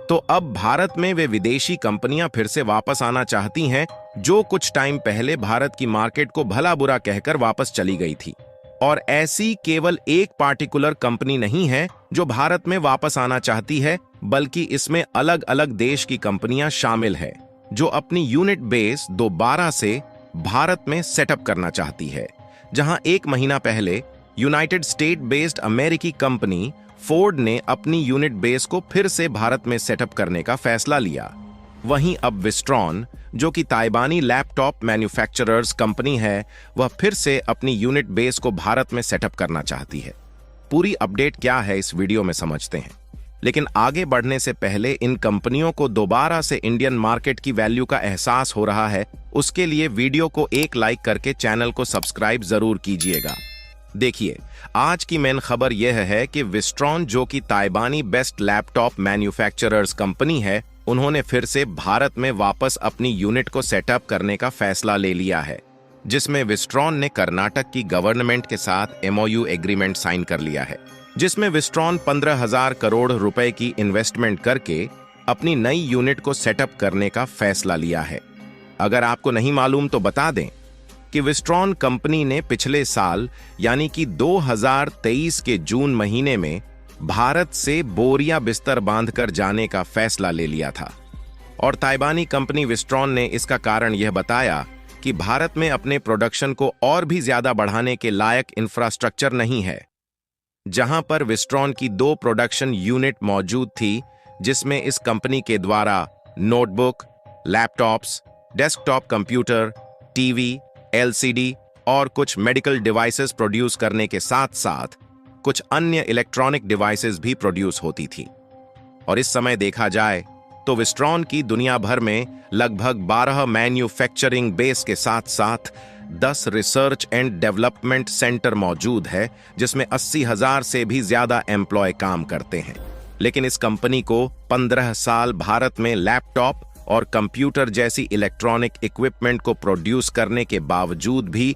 तो अब भारत में वे विदेशी कंपनियां फिर से वापस आना चाहती हैं, जो कुछ टाइम पहले भारत की मार्केट को भला बुरा कहकर वापस चली गई थी। और ऐसी केवल एक पार्टिकुलर कंपनी नहीं है जो भारत में वापस आना चाहती है, बल्कि इसमें अलग अलग देश की कंपनियां शामिल है जो अपनी यूनिट बेस दोबारा से भारत में सेटअप करना चाहती है। जहां एक महीना पहले यूनाइटेड स्टेट बेस्ड अमेरिकी कंपनी फोर्ड ने अपनी यूनिट बेस को फिर से भारत में सेटअप करने का फैसला लिया, वहीं अब विस्ट्रॉन, जो कि ताइवानी लैपटॉप मैन्युफैक्चरर्स कंपनी है, वह फिर से अपनी यूनिट बेस को भारत में सेटअप करना चाहती है। पूरी अपडेट क्या है इस वीडियो में समझते हैं, लेकिन आगे बढ़ने से पहले इन कंपनियों को दोबारा से इंडियन मार्केट की वैल्यू का एहसास हो रहा है, उसके लिए वीडियो को एक लाइक करके चैनल को सब्सक्राइब जरूर कीजिएगा। देखिए, आज की मेन खबर यह है कि विस्ट्रॉन, जो कि ताइवानी बेस्ट लैपटॉप मैन्युफैक्चरर्स कंपनी है, उन्होंने फिर से भारत में वापस अपनी यूनिट को सेटअप करने का फैसला ले लिया है, जिसमें विस्ट्रॉन ने कर्नाटक की गवर्नमेंट के साथ MOU एग्रीमेंट साइन कर लिया है, जिसमें विस्ट्रॉन 15,000 करोड़ रुपए की इन्वेस्टमेंट करके अपनी नई यूनिट को सेटअप करने का फैसला लिया है। अगर आपको नहीं मालूम तो बता दें कि विस्ट्रॉन कंपनी ने पिछले साल यानी कि 2023 के जून महीने में भारत से बोरिया बिस्तर बांधकर जाने का फैसला ले लिया था। और ताइवानी कंपनी विस्ट्रॉन ने इसका कारण यह बताया कि भारत में अपने प्रोडक्शन को और भी ज्यादा बढ़ाने के लायक इंफ्रास्ट्रक्चर नहीं है। जहां पर विस्ट्रॉन की 2 प्रोडक्शन यूनिट मौजूद थी, जिसमें इस कंपनी के द्वारा notebook, laptops, desktop computer, TV, LCD और कुछ मेडिकल डिवाइसेस प्रोड्यूस करने के साथ साथ कुछ अन्य इलेक्ट्रॉनिक डिवाइसेस भी प्रोड्यूस होती थी। और इस समय देखा जाए तो विस्ट्रॉन की दुनिया भर में लगभग 12 मैन्युफैक्चरिंग बेस के साथ साथ 10 रिसर्च एंड डेवलपमेंट सेंटर मौजूद है, जिसमें 80,000 से भी ज्यादा एम्प्लॉय काम करते हैं। लेकिन इस कंपनी को 15 साल भारत में लैपटॉप और कंप्यूटर जैसी इलेक्ट्रॉनिक इक्विपमेंट को प्रोड्यूस करने के बावजूद भी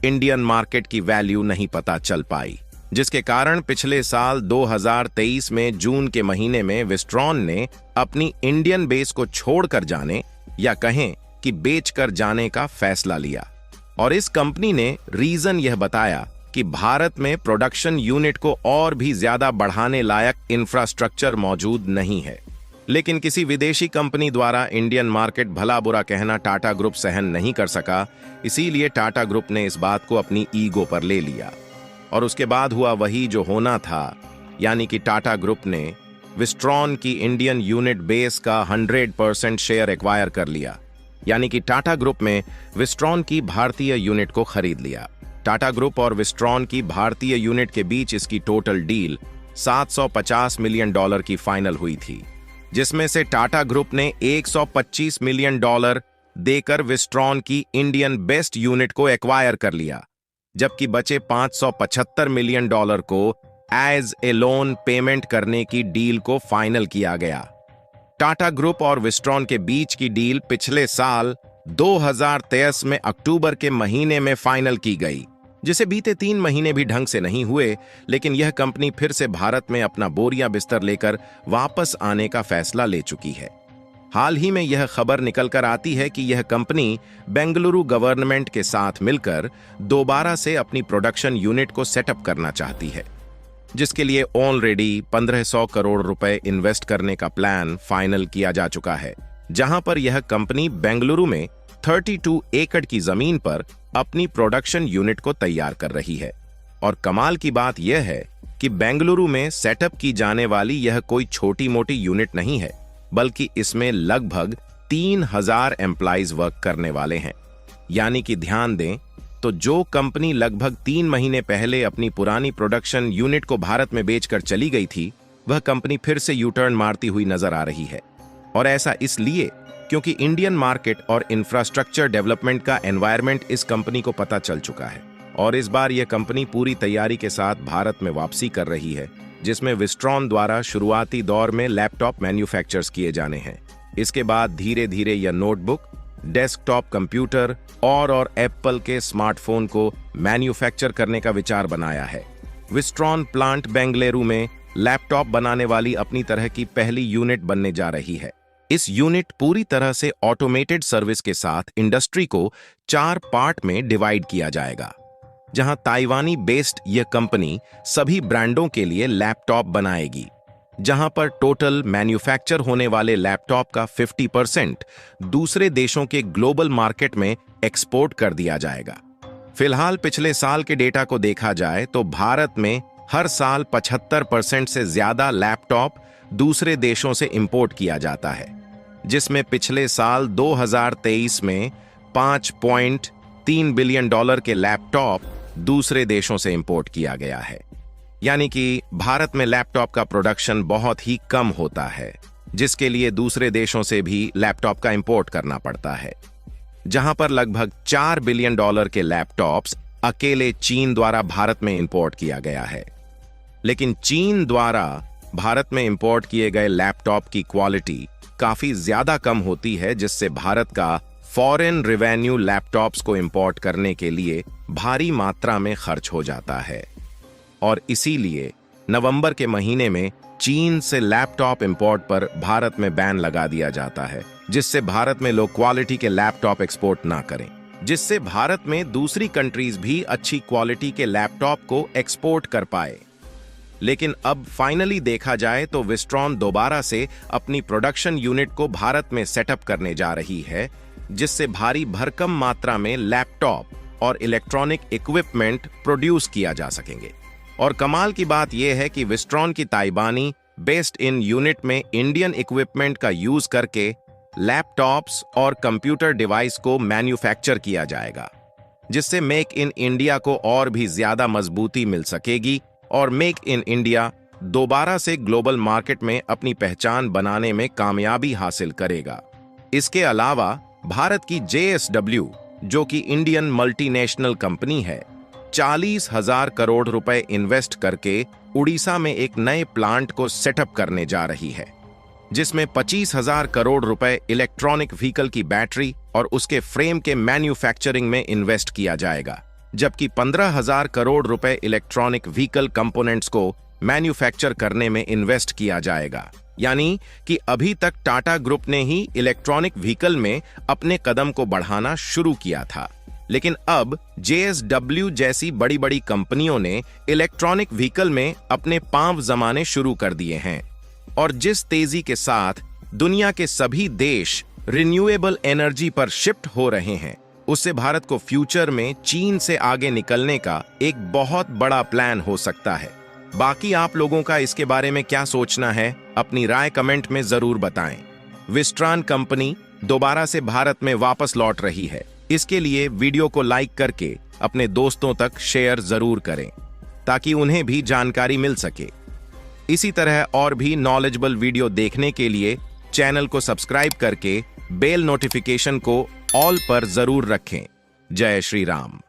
इंडियन मार्केट की वैल्यू नहीं पता चल पाई, जिसके कारण पिछले साल 2023 में जून के महीने में विस्ट्रॉन ने अपनी इंडियन बेस को छोड़कर जाने या कहें कि बेचकर जाने का फैसला लिया। और इस कंपनी ने रीजन यह बताया कि भारत में प्रोडक्शन यूनिट को और भी ज्यादा बढ़ाने लायक इंफ्रास्ट्रक्चर मौजूद नहीं है। लेकिन किसी विदेशी कंपनी द्वारा इंडियन मार्केट भला बुरा कहना टाटा ग्रुप सहन नहीं कर सका, इसीलिए टाटा ग्रुप ने इस बात को अपनी ईगो पर ले लिया। और उसके बाद हुआ वही जो होना था, यानी कि टाटा ग्रुप ने विस्ट्रॉन की इंडियन यूनिट बेस का 100% शेयर एक्वायर कर लिया, यानी कि टाटा ग्रुप में विस्ट्रॉन की भारतीय यूनिट को खरीद लिया। टाटा ग्रुप और विस्ट्रॉन की भारतीय यूनिट के बीच इसकी टोटल डील $750 मिलियन की फाइनल हुई थी, जिसमें से टाटा ग्रुप ने $125 मिलियन देकर विस्ट्रॉन की इंडियन बेस्ट यूनिट को एक्वायर कर लिया, जबकि बचे $575 मिलियन को एज ए लोन पेमेंट करने की डील को फाइनल किया गया। टाटा ग्रुप और विस्ट्रॉन के बीच की डील पिछले साल 2023 में अक्टूबर के महीने में फाइनल की गई, जिसे बीते 3 महीने भी ढंग से नहीं हुए, लेकिन यह कंपनी फिर से भारत में अपना बोरिया बिस्तर लेकर वापस आने का फैसला ले चुकी है। हाल ही में यह खबर निकल कर आती है कि यह कंपनी बेंगलुरु गवर्नमेंट के साथ मिलकर दोबारा से अपनी प्रोडक्शन यूनिट को सेटअप करना चाहती है, जिसके लिए ऑलरेडी 1500 करोड़ रुपए इन्वेस्ट करने का प्लान फाइनल किया जा चुका है। जहां पर यह कंपनी बेंगलुरु में 32 एकड़ की जमीन पर अपनी प्रोडक्शन यूनिट को तैयार कर रही है। और कमाल की बात यह है कि बेंगलुरु में सेटअप की जाने वाली यह कोई छोटी मोटी यूनिट नहीं है, बल्कि इसमें लगभग 3000 एम्प्लॉइज वर्क करने वाले हैं। यानी कि ध्यान दें तो जो कंपनी लगभग 3 महीने पहले अपनी पुरानी प्रोडक्शन यूनिट को भारत में बेचकर चली गई थी, वह कंपनी फिर से यू टर्न मारती हुई नजर आ रही है। और ऐसा इसलिए क्योंकि इंडियन मार्केट और इंफ्रास्ट्रक्चर डेवलपमेंट का एनवायरनमेंट इस कंपनी को पता चल चुका है। और इस बार यह कंपनी पूरी तैयारी के साथ भारत में वापसी कर रही है, जिसमें विस्ट्रॉन द्वारा शुरुआती दौर में लैपटॉप मैन्युफैक्चर्स किए जाने हैं। इसके बाद धीरे धीरे यह नोटबुक, डेस्कटॉप कंप्यूटर और एप्पल के स्मार्टफोन को मैन्युफैक्चर करने का विचार बनाया है। विस्ट्रॉन प्लांट बेंगलुरु में लैपटॉप बनाने वाली अपनी तरह की पहली यूनिट बनने जा रही है। इस यूनिट पूरी तरह से ऑटोमेटेड सर्विस के साथ इंडस्ट्री को 4 पार्ट में डिवाइड किया जाएगा, जहां ताइवानी बेस्ड यह कंपनी सभी ब्रांडों के लिए लैपटॉप बनाएगी, जहां पर टोटल मैन्युफैक्चर होने वाले लैपटॉप का 50% दूसरे देशों के ग्लोबल मार्केट में एक्सपोर्ट कर दिया जाएगा। फिलहाल पिछले साल के डेटा को देखा जाए तो भारत में हर साल 75% से ज्यादा लैपटॉप दूसरे देशों से इंपोर्ट किया जाता है, जिसमें पिछले साल 2023 में $5.3 बिलियन के लैपटॉप दूसरे देशों से इंपोर्ट किया गया है। यानी कि भारत में लैपटॉप का प्रोडक्शन बहुत ही कम होता है, जिसके लिए दूसरे देशों से भी लैपटॉप का इंपोर्ट करना पड़ता है, जहां पर लगभग $4 बिलियन के लैपटॉप्स अकेले चीन द्वारा भारत में इंपोर्ट किया गया है। लेकिन चीन द्वारा भारत में इंपोर्ट किए गए लैपटॉप की क्वालिटी काफी ज्यादा कम होती है, जिससे भारत का फॉरेन रेवेन्यू लैपटॉप्स को इंपोर्ट करने के लिए भारी मात्रा में खर्च हो जाता है। और इसीलिए नवंबर के महीने में चीन से लैपटॉप इंपोर्ट पर भारत में बैन लगा दिया जाता है, जिससे भारत में लो क्वालिटी के लैपटॉप एक्सपोर्ट ना करें, जिससे भारत में दूसरी कंट्रीज भी अच्छी क्वालिटी के लैपटॉप को एक्सपोर्ट कर पाए। लेकिन अब फाइनली देखा जाए तो विस्ट्रॉन दोबारा से अपनी प्रोडक्शन यूनिट को भारत में सेटअप करने जा रही है, जिससे भारी भरकम मात्रा में लैपटॉप और इलेक्ट्रॉनिक इक्विपमेंट प्रोड्यूस किया जा सकेंगे। और कमाल की बात यह है कि विस्ट्रॉन की ताइवानी बेस्ड इन यूनिट में इंडियन इक्विपमेंट का यूज करके लैपटॉप्स और कंप्यूटर डिवाइस को मैन्युफैक्चर किया जाएगा, जिससे मेक इन इंडिया को और भी ज्यादा मजबूती मिल सकेगी और मेक इन इंडिया दोबारा से ग्लोबल मार्केट में अपनी पहचान बनाने में कामयाबी हासिल करेगा। इसके अलावा भारत की JSW, जो कि इंडियन मल्टीनेशनल कंपनी है, 40,000 करोड़ रुपए इन्वेस्ट करके उड़ीसा में एक नए प्लांट को सेटअप करने जा रही है, जिसमें 25,000 करोड़ रुपए इलेक्ट्रॉनिक व्हीकल की बैटरी और उसके फ्रेम के मैन्युफैक्चरिंग में इन्वेस्ट किया जाएगा, जबकि 15,000 करोड़ रुपए इलेक्ट्रॉनिक व्हीकल कंपोनेंट्स को मैन्युफैक्चर करने में इन्वेस्ट किया जाएगा। यानी कि अभी तक टाटा ग्रुप ने ही इलेक्ट्रॉनिक व्हीकल में अपने कदम को बढ़ाना शुरू किया था, लेकिन अब JSW जैसी बड़ी बड़ी कंपनियों ने इलेक्ट्रॉनिक व्हीकल में अपने पांव जमाने शुरू कर दिए हैं। और जिस तेजी के साथ दुनिया के सभी देश रिन्यूएबल एनर्जी पर शिफ्ट हो रहे हैं, उससे भारत को फ्यूचर में चीन से आगे निकलने का एक बहुत बड़ा प्लान हो सकता है। बाकी आप लोगों का इसके बारे में क्या सोचना है, अपनी राय कमेंट में जरूर बताएं। विस्ट्रॉन कंपनी दोबारा से भारत में वापस लौट रही है, इसके लिए वीडियो को लाइक करके अपने दोस्तों तक शेयर जरूर करें, ताकि उन्हें भी जानकारी मिल सके। इसी तरह और भी नॉलेजेबल वीडियो देखने के लिए चैनल को सब्सक्राइब करके बेल नोटिफिकेशन को ऑल पर जरूर रखें। जय श्री राम।